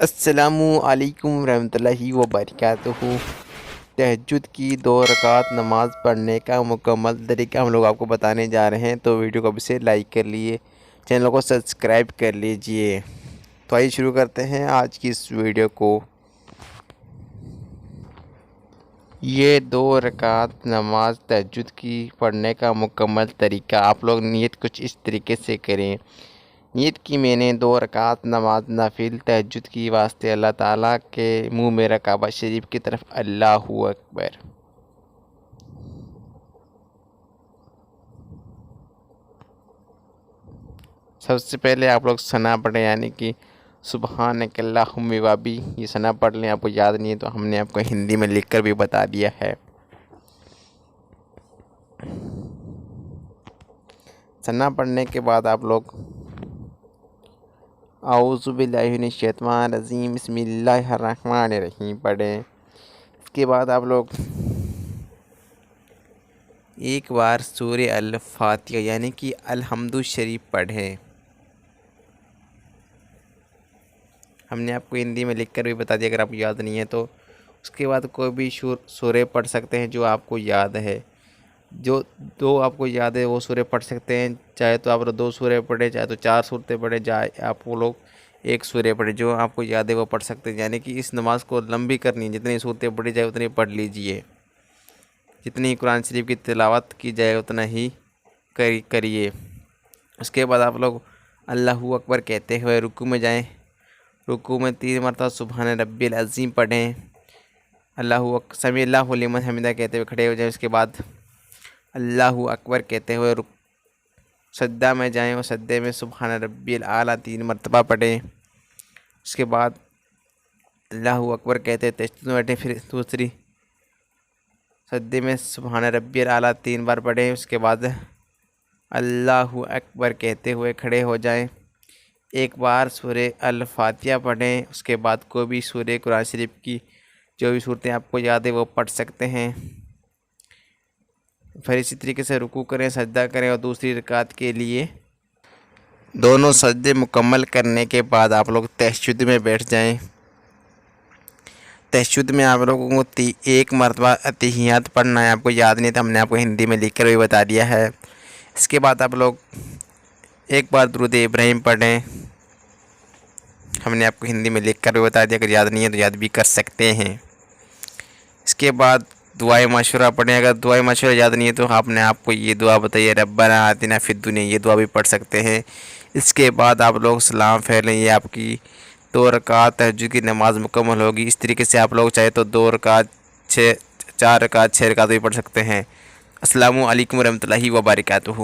السلام علیکم ورحمۃ اللہ وبرکاتہ۔ تہجد کی 2 رکعت نماز پڑھنے کا مکمل طریقہ ہم لوگ آپ کو بتانے جا رہے ہیں، تو ویڈیو کو ابھی سے لائک کر لیے، چینل کو سبسکرائب کر لیجئے۔ تو آئیے شروع کرتے ہیں آج کی اس ویڈیو کو۔ یہ 2 رکعت نماز تہجد کی پڑھنے کا مکمل طریقہ، آپ لوگ نیت کچھ اس طریقے سے کریں۔ نیت کی میں نے 2 رکعت نماز نافل تہجد کی واسطے اللہ تعالیٰ کے منہ میرا کعبہ شریف کی طرف اللہ اکبر۔ سب سے پہلے آپ لوگ ثنا پڑھیں، یعنی کہ سبحانک اللہم وبی، یہ ثنا پڑھ لیں۔ آپ کو یاد نہیں ہے تو ہم نے آپ کو ہندی میں لکھ کر بھی بتا دیا ہے۔ ثنا پڑھنے کے بعد آپ لوگ اعوذ باللہ من الشیطان الرجیم بسم اللہ الرحمن الرحیم پڑھیں۔ اس کے بعد آپ لوگ ایک بار سورہ الفاتحہ یعنی کہ الحمد شریف پڑھیں۔ ہم نے آپ کو ہندی میں لکھ کر بھی بتا دیا، اگر آپ کو یاد نہیں ہے تو۔ اس کے بعد کوئی بھی سورہ پڑھ سکتے ہیں جو آپ کو یاد ہے، جو 2 آپ کو یاد ہے وہ سورہ پڑھ سکتے ہیں، چاہے تو آپ 2 سورہ پڑھیں، چاہے تو 4 سورتیں پڑھیں، چاہے آپ وہ لوگ 1 سورہ پڑھیں، جو آپ کو یاد ہے وہ پڑھ سکتے ہیں۔ یعنی کہ اس نماز کو لمبی کرنی ہے، جتنی سورتیں پڑھی جائے اتنی پڑھ لیجئے، جتنی قرآن شریف کی تلاوت کی جائے اتنا ہی کریے۔ اس کے بعد آپ لوگ اللہ اکبر کہتے ہوئے رکوع میں جائیں۔ رکوع میں 3 مرتبہ سبحان ربی العظیم پڑھیں، سمیع اللہ لمن حمدہ کہتے ہوئے کھڑے ہو جائیں۔ اس کے بعد اللہ اکبر کہتے ہوئے سجدہ میں جائیں اور سجدے میں سبحان ربی الاعلیٰ 3 مرتبہ پڑھیں۔ اس کے بعد اللہ اکبر کہتے ہوئے تشہد میں بیٹھیں، پھر دوسری سجدے میں سبحان ربی الاعلیٰ 3 بار پڑھیں۔ اس کے بعد اللہ اکبر کہتے ہوئے کھڑے ہو جائیں، 1 بار سورہ الفاتحہ پڑھیں۔ اس کے بعد کوئی بھی سورہ قرآن شریف کی جو بھی صورتیں آپ کو یاد ہے وہ پڑھ سکتے ہیں۔ پھر اسی طریقے سے رکوع کریں، سجدہ کریں، اور دوسری رکعت کے لیے دونوں سجدے مکمل کرنے کے بعد آپ لوگ تہجد میں بیٹھ جائیں۔ تہجد میں آپ لوگوں کو 1 مرتبہ اتحیات پڑھنا ہے، آپ کو یاد نہیں تھا، ہم نے آپ کو ہندی میں لکھ کر بھی بتا دیا ہے۔ اس کے بعد آپ لوگ 1 بار درود ابراہیم پڑھیں، ہم نے آپ کو ہندی میں لکھ کر بھی بتا دیا، اگر یاد نہیں ہے تو یاد بھی کر سکتے ہیں۔ اس کے بعد دعائے مشورہ پڑھیں، اگر دعائے مشورہ یاد نہیں ہے تو آپ نے آپ کو یہ دعا بتائیے، ربنا آتنا فی الدنیا، یہ دعا بھی پڑھ سکتے ہیں۔ اس کے بعد آپ لوگ سلام پھیریں، یہ آپ کی 2 رکعت تہجد کی نماز مکمل ہوگی۔ اس طریقے سے آپ لوگ چاہے تو 2 رکعت 4 رکعت 6 رکعت بھی پڑھ سکتے ہیں۔ السلام علیکم ورحمۃ اللہ وبرکاتہ۔